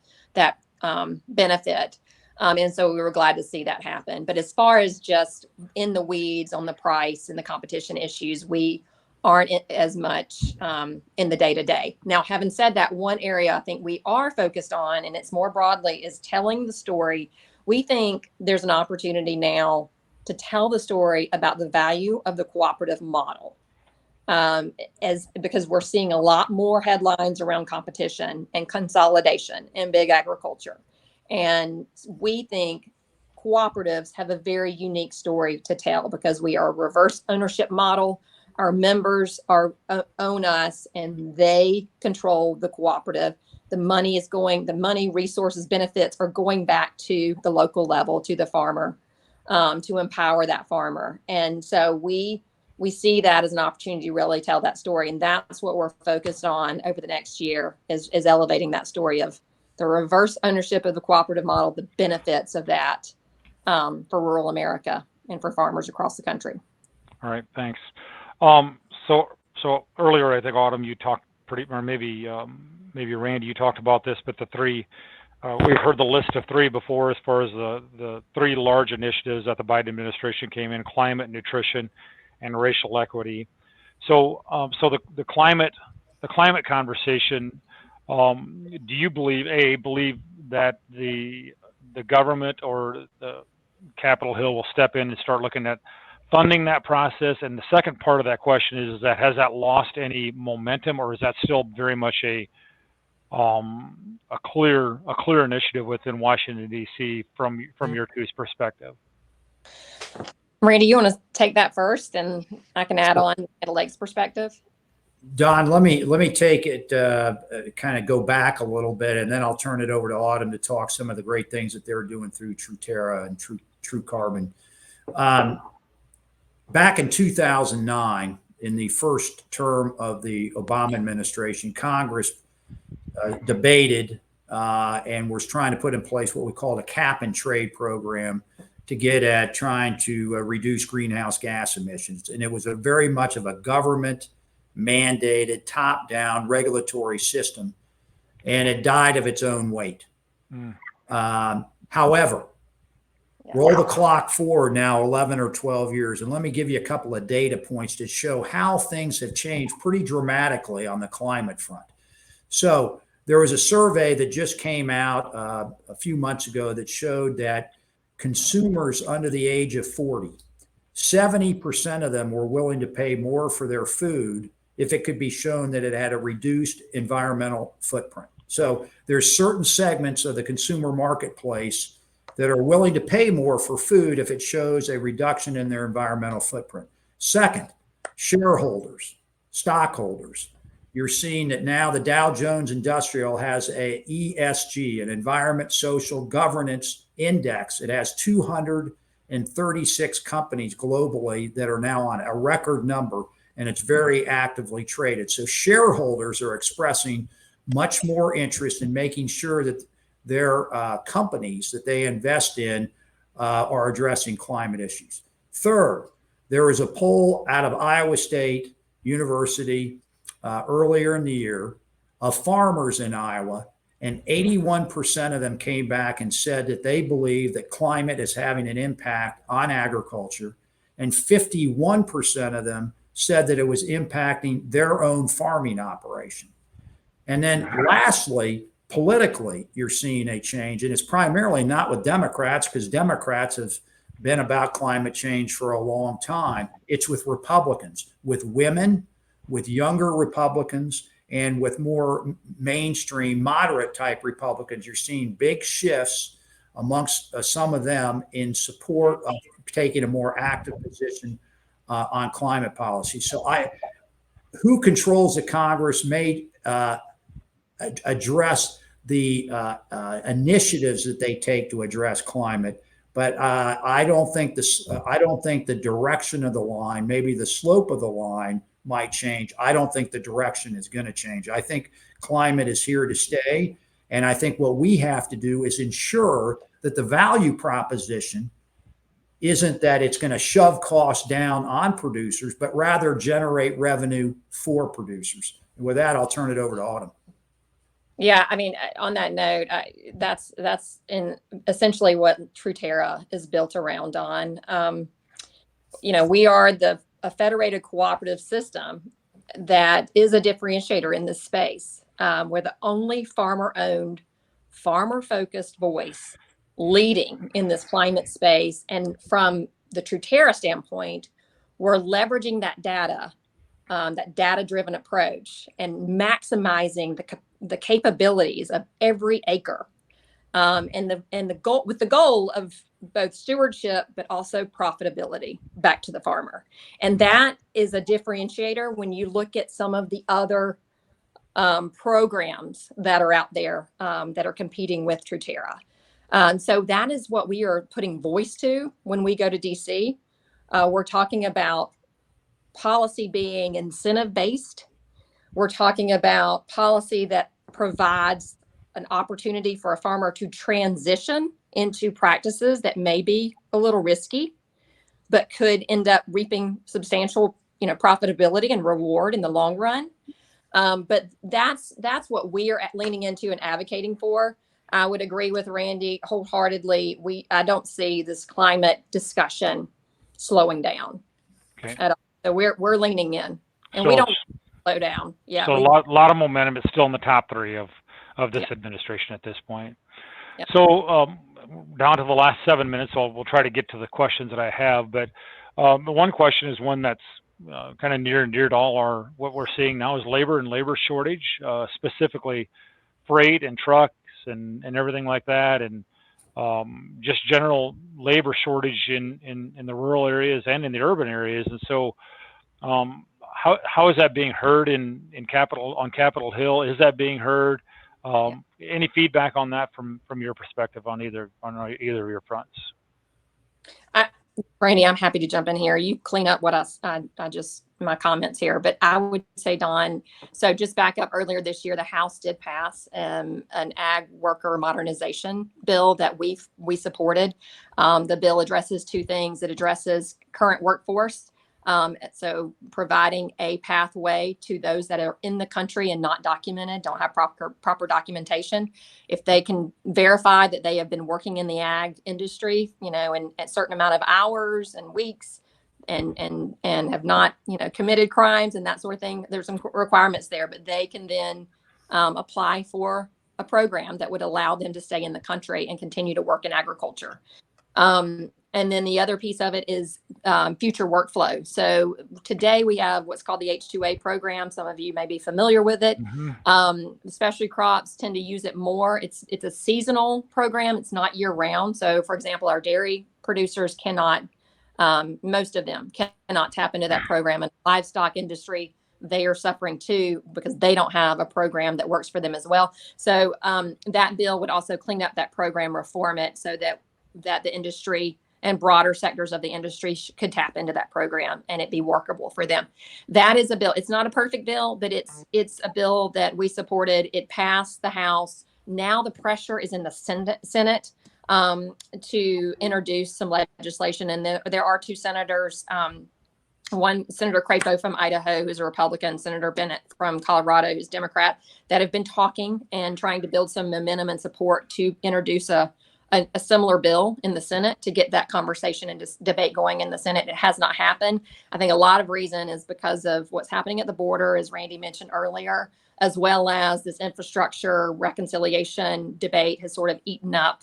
benefit. And so we were glad to see that happen. But as far as just in the weeds on the price and the competition issues, we aren't as much in the day-to-day. Now, having said that, one area I think we are focused on, and it's more broadly, is telling the story. We think there's an opportunity now to tell the story about the value of the cooperative model, because we're seeing a lot more headlines around competition and consolidation in big agriculture. And we think cooperatives have a very unique story to tell, because we are a reverse ownership model. Our members own us, and they control the cooperative. The money, resources, benefits are going back to the local level, to the farmer, to empower that farmer. And so we see that as an opportunity to really tell that story. And that's what we're focused on over the next year, is elevating that story of the reverse ownership of the cooperative model, the benefits of that for rural America and for farmers across the country. All right, thanks. So earlier, I think, Autumn, you talked or maybe Randy, you talked about this, but the three, we've heard the list of three before, as far as the three large initiatives that the Biden administration came in: climate, nutrition, and racial equity. So the climate conversation, do you believe that the government or the Capitol Hill will step in and start looking at funding that process? And the second part of that question is that, has that lost any momentum, or is that still very much a clear initiative within Washington, D.C. from your two's perspective? Randy, you want to take that first, and I can add on at a Lake's perspective? Don, let me take it, kind of go back a little bit, and then I'll turn it over to Autumn to talk some of the great things that they're doing through Truterra and True Carbon. Back in 2009, in the first term of the Obama administration, Congress debated and was trying to put in place what we called a cap and trade program to get at trying to reduce greenhouse gas emissions. And it was a very much of a government mandated, top-down regulatory system, and it died of its own weight. However, roll the clock forward now 11 or 12 years, and let me give you a couple of data points to show how things have changed pretty dramatically on the climate front. So there was a survey that just came out a few months ago that showed that consumers under the age of 40, 70% of them were willing to pay more for their food if it could be shown that it had a reduced environmental footprint. So there's certain segments of the consumer marketplace that are willing to pay more for food if it shows a reduction in their environmental footprint. Second, shareholders, stockholders. You're seeing that now the Dow Jones Industrial has a ESG, an environment, social, governance index. It has 236 companies globally that are now on, a record number, and it's very actively traded. So shareholders are expressing much more interest in making sure that their companies that they invest in are addressing climate issues. Third, there was a poll out of Iowa State University earlier in the year of farmers in Iowa, and 81% of them came back and said that they believe that climate is having an impact on agriculture, and 51% of them said that it was impacting their own farming operation. And then lastly, politically, you're seeing a change, and it's primarily not with Democrats, because Democrats have been about climate change for a long time. It's with Republicans, with women, with younger Republicans, And with more mainstream, moderate type Republicans, you're seeing big shifts amongst some of them in support of taking a more active position on climate policy. So who controls the Congress may address the initiatives that they take to address climate. But I don't think the direction of the line, maybe the slope of the line, might change. I don't think the direction is going to change. I think climate is here to stay, and I think what we have to do is ensure that the value proposition isn't that it's going to shove costs down on producers, but rather generate revenue for producers. And with that, I'll turn it over to Autumn. Yeah, I mean, on that note, that's essentially what Truterra is built around on. We are a federated cooperative system that is a differentiator in this space. We're the only farmer-owned, farmer-focused voice leading in this climate space. And from the Truterra standpoint, we're leveraging that data-driven approach and maximizing the capabilities of every acre, and the goal, with the goal of both stewardship but also profitability back to the farmer. And that is a differentiator when you look at some of the other programs that are out there that are competing with Truterra. So that is what we are putting voice to when we go to DC. We're talking about policy being incentive-based. We're talking about policy that provides an opportunity for a farmer to transition into practices that may be a little risky, but could end up reaping substantial, profitability and reward in the long run. But that's what we are leaning into and advocating for. I would agree with Randy wholeheartedly. I don't see this climate discussion slowing down at all. So we're leaning in, and we don't slow down. Yeah. So a lot of momentum is still in the top three of this administration at this point. Yep. So down to the last 7 minutes, so we'll try to get to the questions that I have. But the one question is one that's kind of near and dear to all what we're seeing now is labor and labor shortage, specifically freight and trucks and everything like that, and just general labor shortage in the rural areas and in the urban areas. And so how is that being heard on Capitol Hill? Is that being heard? Any feedback on that from your perspective on either of your fronts? Brandy, I'm happy to jump in here. You clean up what I just my comments here, but I would say, Don, so just back up earlier this year, the House did pass an ag worker modernization bill that we supported. The bill addresses two things. It addresses current workforce. So providing a pathway to those that are in the country and not documented, don't have proper documentation. If they can verify that they have been working in the ag industry, in a certain amount of hours and weeks and have not, committed crimes and that sort of thing, there's some requirements there, but they can then apply for a program that would allow them to stay in the country and continue to work in agriculture. And then the other piece of it is future workflow. So today we have what's called the H2a program. Some of you may be familiar with it. Mm-hmm. Specialty crops tend to use it more. It's a seasonal program. It's not year round. So for example, our dairy producers cannot, most of them cannot tap into that program. And the livestock industry, they are suffering too because they don't have a program that works for them as well. So that bill would also clean up that program, reform it so that the industry and broader sectors of the industry could tap into that program and it be workable for them. That is a bill. It's not a perfect bill, but it's a bill that we supported. It passed the House. Now the pressure is in the Senate to introduce some legislation. And there are two senators, one Senator Crapo from Idaho, who's a Republican, Senator Bennett from Colorado, who's Democrat, that have been talking and trying to build some momentum and support to introduce a similar bill in the Senate to get that conversation and debate going in the Senate. It has not happened. I think a lot of reason is because of what's happening at the border, as Randy mentioned earlier, as well as this infrastructure reconciliation debate has sort of eaten up,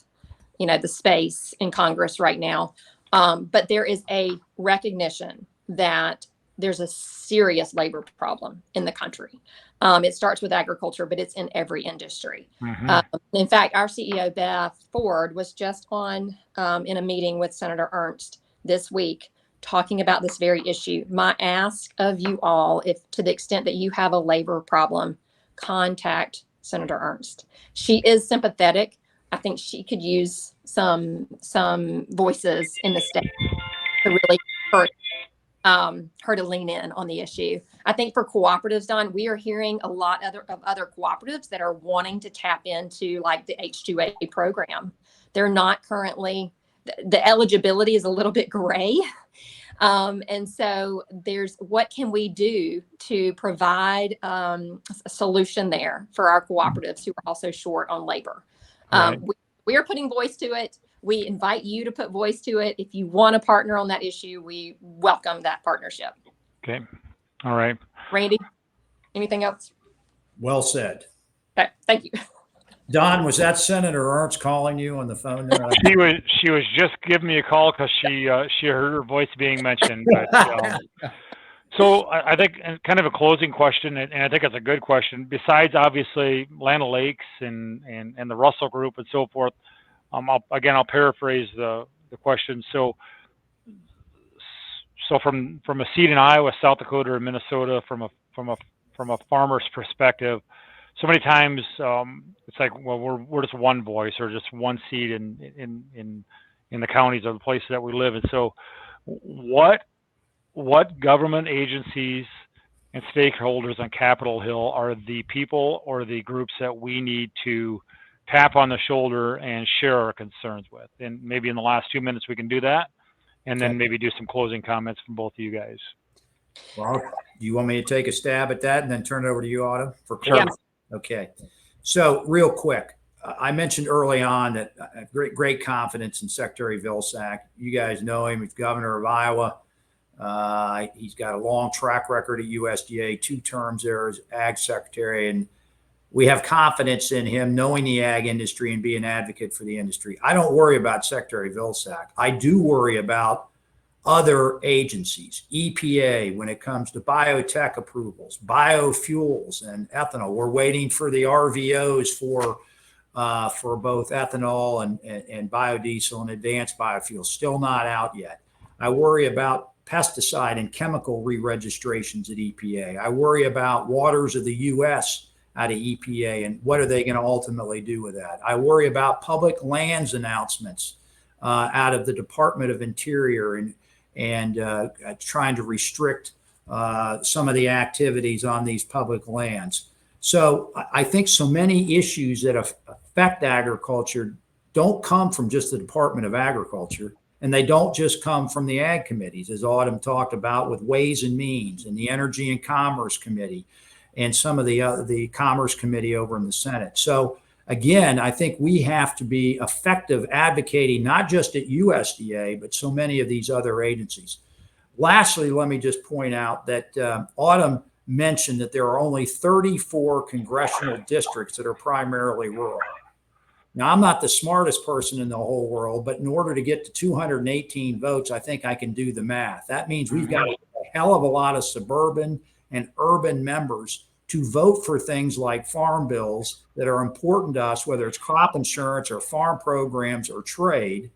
the space in Congress right now. But there is a recognition that there's a serious labor problem in the country. It starts with agriculture, but it's in every industry. In fact, our CEO, Beth Ford, was just on in a meeting with Senator Ernst this week talking about this very issue. My ask of you all, if to the extent that you have a labor problem, contact Senator Ernst. She is sympathetic. I think she could use some voices in the state to really hurt her to lean in on the issue. I think for cooperatives, Don, we are hearing a lot of other cooperatives that are wanting to tap into like the H2a program. They're not currently, the eligibility is a little bit gray. And so there's, what can we do to provide a solution there for our cooperatives who are also short on labor? Right. We are putting voice to it. We invite you to put voice to it. If you want to partner on that issue, we welcome that partnership. Okay. All right. Randy, anything else? Well said. Okay, thank you. Don, was that Senator Ernst calling you on the phone there? She was just giving me a call because she heard her voice being mentioned. But, so I think kind of a closing question, and I think it's a good question. Besides obviously Land O'Lakes and the Russell Group and so forth, I'll paraphrase the question. So from a seat in Iowa, South Dakota, or Minnesota, from a farmer's perspective, so many times it's like, well, we're just one voice or just one seat in the counties or the places that we live. And so what government agencies and stakeholders on Capitol Hill are the people or the groups that we need to tap on the shoulder and share our concerns with? And maybe in the last 2 minutes we can do that, and then maybe do some closing comments from both of you guys. Well, do you want me to take a stab at that and then turn it over to you, Autumn, for Sure. Okay. So real quick, I mentioned early on that I have great confidence in Secretary Vilsack. You guys know him. He's governor of Iowa. He's got a long track record at USDA, 2 terms there as ag secretary. And we have confidence in him knowing the ag industry and being an advocate for the industry. I don't worry about Secretary Vilsack. I do worry about other agencies, EPA, when it comes to biotech approvals, biofuels, and ethanol. We're waiting for the RVOs for both ethanol and biodiesel and advanced biofuels. Still not out yet. I worry about pesticide and chemical re-registrations at EPA. I worry about waters of the U.S. out of EPA and what are they going to ultimately do with that. I worry about public lands announcements out of the Department of Interior and trying to restrict some of the activities on these public lands. So I think so many issues that affect agriculture don't come from just the Department of Agriculture, and they don't just come from the ag committees, as Autumn talked about with Ways and Means and the Energy and Commerce Committee and some of the Commerce Committee over in the Senate. So again, I think we have to be effective advocating, not just at USDA, but so many of these other agencies. Lastly, let me just point out that Autumn mentioned that there are only 34 congressional districts that are primarily rural. Now, I'm not the smartest person in the whole world, but in order to get to 218 votes, I think I can do the math. That means we've got a hell of a lot of suburban and urban members to vote for things like farm bills that are important to us, whether it's crop insurance or farm programs or trade.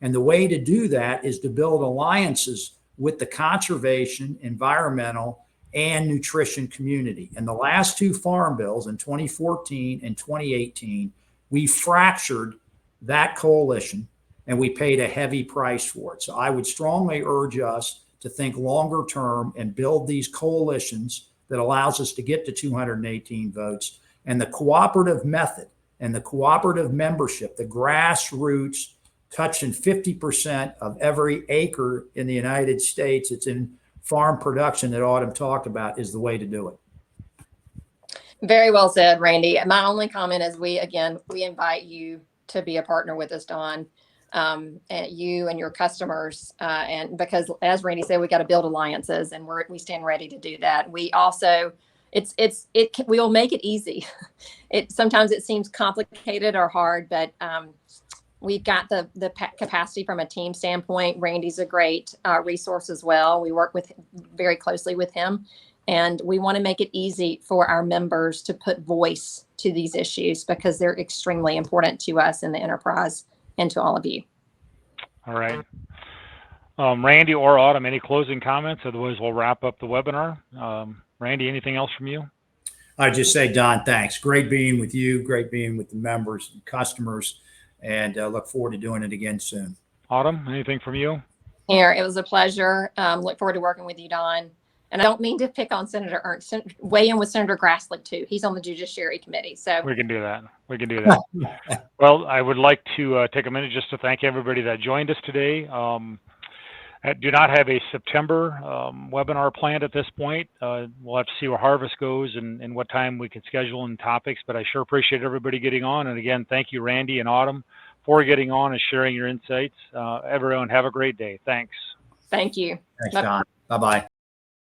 And the way to do that is to build alliances with the conservation, environmental, and nutrition community. And the last 2 farm bills in 2014 and 2018, we fractured that coalition and we paid a heavy price for it. So I would strongly urge us to think longer term and build these coalitions that allows us to get to 218 votes. And the cooperative method and the cooperative membership, the grassroots touching 50% of every acre in the United States, it's in farm production that Autumn talked about, is the way to do it. Very well said, Randy. My only comment is we invite you to be a partner with us, Don, and you and your customers. And because as Randy said, we got to build alliances and we stand ready to do that. We also, we will make it easy. Sometimes it seems complicated or hard, but We've got the capacity from a team standpoint. Randy's a great resource as well. We work very closely with him, and we want to make it easy for our members to put voice to these issues because they're extremely important to us in the enterprise and to all of you. All right. Randy or Autumn, any closing comments? Otherwise, we'll wrap up the webinar. Randy, anything else from you? I'd just say, Don, thanks. Great being with you. Great being with the members and customers, and look forward to doing it again soon. Autumn, anything from you? Here, it was a pleasure. Look forward to working with you, Don. And I don't mean to pick on Senator Ernst. Weigh in with Senator Grassley too. He's on the Judiciary Committee, so We can do that. We can do that. Well, I would like to take a minute just to thank everybody that joined us today. I do not have a September webinar planned at this point. We'll have to see where harvest goes and what time we can schedule and topics, but I sure appreciate everybody getting on. And again, thank you, Randy and Autumn, for getting on and sharing your insights. Everyone, have a great day. Thanks. thank you. Thanks, Don. Bye-bye.